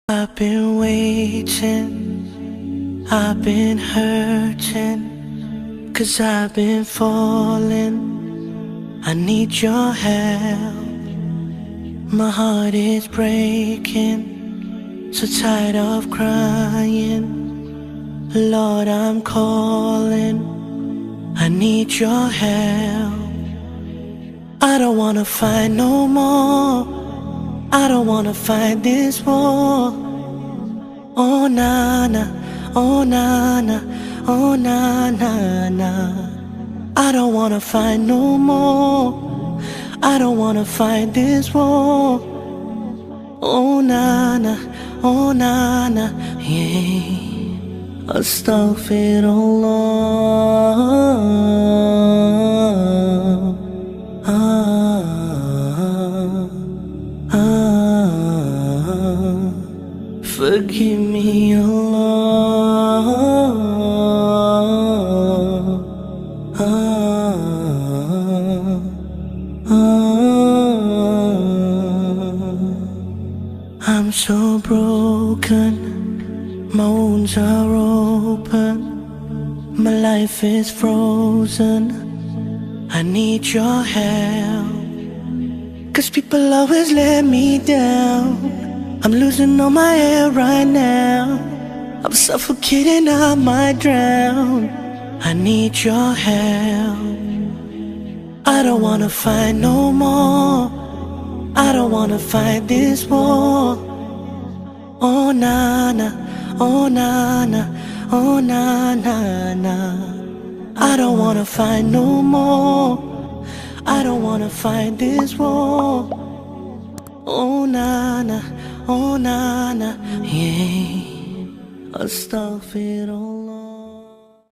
I've been waiting, I've been hurting, 'cause I've been falling. I need your help. My heart is breaking, so tired of crying. Lord, I'm calling, I need your help. I don't wanna fight no more, I don't wanna fight this war. Oh na na, oh na na, oh na na na. I don't wanna fight no more, I don't wanna fight this war. Oh na na, oh na na, yeah. Astaghfirullah. Forgive me, Allah. I'm so broken, my wounds are open, my life is frozen. I need your help, 'cause people always let me down. I'm losing all my air right now, I'm suffocating, I might drown. I need your help. I don't wanna fight no more, I don't wanna fight this war. Oh na na, oh na na, oh na na na. I don't wanna fight no more, I don't wanna fight this war. Oh na na, oh na na, yeah. Astaghfirullah.